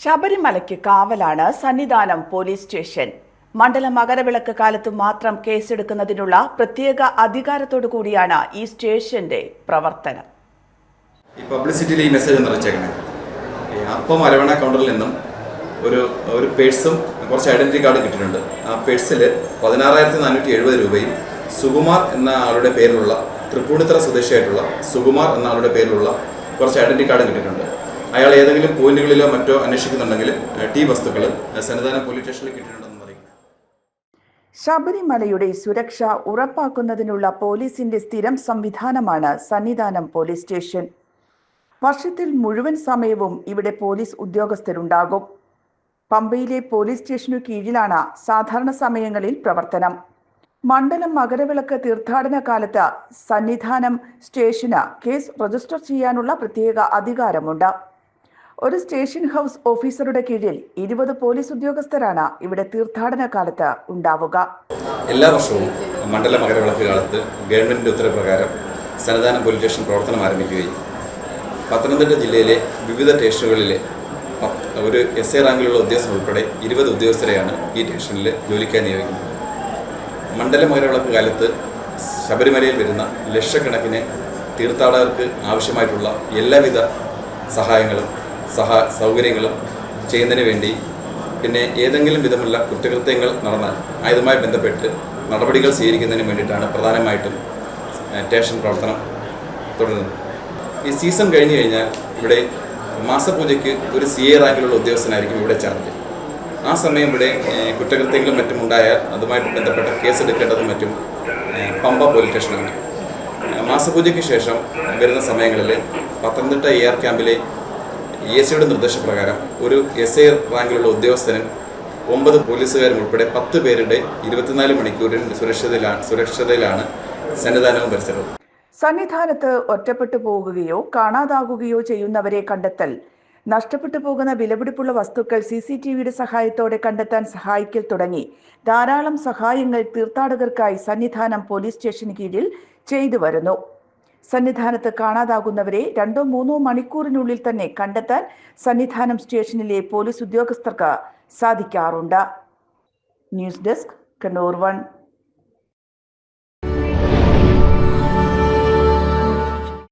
ശബരിമലയ്ക്ക് കാവലാണ് Sannidhanam police station. Mandala Makaravilakku കാലത്ത് മാത്രം കേസെടുക്കുന്നതിനുള്ള പ്രത്യേക അധികാരത്തോടു കൂടിയാണ് ഈ സ്റ്റേഷന്റെ പ്രവർത്തനം. ഈ പബ്ലിസിറ്റിയിൽ ഈ മെസ്സേജ് നിറച്ചേക്കണേ. അപ്പം അരവണ കൗണ്ടറിൽ നിന്നും ഒരു പേഴ്സും കുറച്ച് ഐഡന്റിറ്റി കാർഡും കിട്ടിയിട്ടുണ്ട്. ആ പേഴ്സിൽ 16,470 രൂപയും സുകുമാർ എന്ന ആളുടെ പേരിലുള്ള തൃപ്പൂണിത്തറ സ്വദേശിയായിട്ടുള്ള സുകുമാർ എന്ന ആളുടെ പേരിലുള്ള കുറച്ച് ഐഡന്റിറ്റി കാർഡും കിട്ടിയിട്ടുണ്ട്. അയാൾ ഏതെങ്കിലും പോയിന്റുകളിലോ മറ്റോ അന്വേഷിക്കുന്നുണ്ടെങ്കിൽ ടി വസ്തുക്കൾ സന്നിധാനം പോലീസ് സ്റ്റേഷനിൽ കിട്ടിയിട്ടുണ്ടെന്ന് പറയും. ശബരിമലയുടെ സുരക്ഷ ഉറപ്പാക്കുന്നതിനുള്ള പോലീസിന്റെ സ്ഥിരം സംവിധാനമാണ് സന്നിധാനം പോലീസ് സ്റ്റേഷൻ. വർഷത്തിൽ മുഴുവൻ സമയവും ഇവിടെ പോലീസ് ഉദ്യോഗസ്ഥരുണ്ടാകും. പമ്പയിലെ പോലീസ് സ്റ്റേഷനു കീഴിലാണ് സാധാരണ സമയങ്ങളിൽ പ്രവർത്തനം. മണ്ഡലം മകരവിളക്ക് തീർത്ഥാടന കാലത്ത് സന്നിധാനം സ്റ്റേഷന് കേസ് രജിസ്റ്റർ ചെയ്യാനുള്ള പ്രത്യേക അധികാരമുണ്ട്. ഒരു സ്റ്റേഷൻ ഹൗസ് ഓഫീസറുടെ കീഴിൽ 20 പോലീസ് ഉദ്യോഗസ്ഥരാണ് ഇവിടെ തീർത്ഥാടന കാലത്ത് ഉണ്ടാവുക. എല്ലാ വർഷവും മണ്ഡല മകരവിളക്ക് കാലത്ത് ഗവൺമെന്റിന്റെ ഉത്തരവ് സന്നിധാനം പോലീസ് സ്റ്റേഷൻ പ്രവർത്തനം ആരംഭിക്കുകയും പത്തനംതിട്ട ജില്ലയിലെ വിവിധ സ്റ്റേഷനുകളിലെ ഒരു SA റാങ്കിലുള്ള ഉദ്യോഗസ്ഥർ ഉൾപ്പെടെ 20 ഉദ്യോഗസ്ഥരെയാണ് ഈ സ്റ്റേഷനിൽ ജോലിക്കായി നിയോഗിക്കുന്നത്. മണ്ഡല മകരവിളക്ക് കാലത്ത് ശബരിമലയിൽ വരുന്ന ലക്ഷക്കണക്കിന് തീർത്ഥാടകർക്ക് ആവശ്യമായിട്ടുള്ള എല്ലാവിധ സഹായങ്ങളും സൗകര്യങ്ങളും ചെയ്യുന്നതിന് വേണ്ടി, പിന്നെ ഏതെങ്കിലും വിധമുള്ള കുറ്റകൃത്യങ്ങൾ നടന്നാൽ അതുമായി ബന്ധപ്പെട്ട് നടപടികൾ സ്വീകരിക്കുന്നതിന് വേണ്ടിയിട്ടാണ് പ്രധാനമായിട്ടും സ്റ്റേഷൻ പ്രവർത്തനം തുടരുന്നത്. ഈ സീസൺ കഴിഞ്ഞു കഴിഞ്ഞാൽ ഇവിടെ മാസപൂജയ്ക്ക് ഒരു CA റാങ്കിലുള്ള ഉദ്യോഗസ്ഥനായിരിക്കും ഇവിടെ ചാർജ്. ആ സമയം ഇവിടെ കുറ്റകൃത്യങ്ങളും മറ്റും ഉണ്ടായാൽ അതുമായിട്ട് ബന്ധപ്പെട്ട കേസെടുക്കേണ്ടതും മറ്റും പമ്പ പോലീസ് സ്റ്റേഷനാണ്. മാസപൂജയ്ക്ക് ശേഷം വരുന്ന സമയങ്ങളിൽ പത്തനംതിട്ട AR ക്യാമ്പിലെ ESയുടെ നിർദ്ദേശപ്രകാരം ഒരു SA റാങ്കിലുള്ള ഉദ്യോഗസ്ഥനും 9 പോലീസുകാരും ഉൾപ്പെടെ 10 പേരുടെ 24 മണിക്കൂറിൽ സുരക്ഷിതയിലാണ് സന്നിധാനവും പരിസരവും. സന്നിധാനത്ത് ഒറ്റപ്പെട്ടു പോകുകയോ കാണാതാകുകയോ ചെയ്യുന്നവരെ കണ്ടെത്തൽ, നഷ്ടപ്പെട്ടു പോകുന്ന വിലപിടിപ്പുള്ള വസ്തുക്കൾ CCTVയുടെ സഹായത്തോടെ കണ്ടെത്താൻ സഹായിക്കൽ തുടങ്ങി ധാരാളം സഹായങ്ങൾ തീർത്ഥാടകർക്കായി സന്നിധാനം പോലീസ് സ്റ്റേഷന് കീഴിൽ ചെയ്തു വരുന്നു. സന്നിധാനത്ത് കാണാതാകുന്നവരെ 2-3 മണിക്കൂറിനുള്ളിൽ തന്നെ കണ്ടെത്താൻ സന്നിധാനം സ്റ്റേഷനിലെ പോലീസ് ഉദ്യോഗസ്ഥർക്ക് സാധിക്കാറുണ്ട്. News desk, Kannur 1.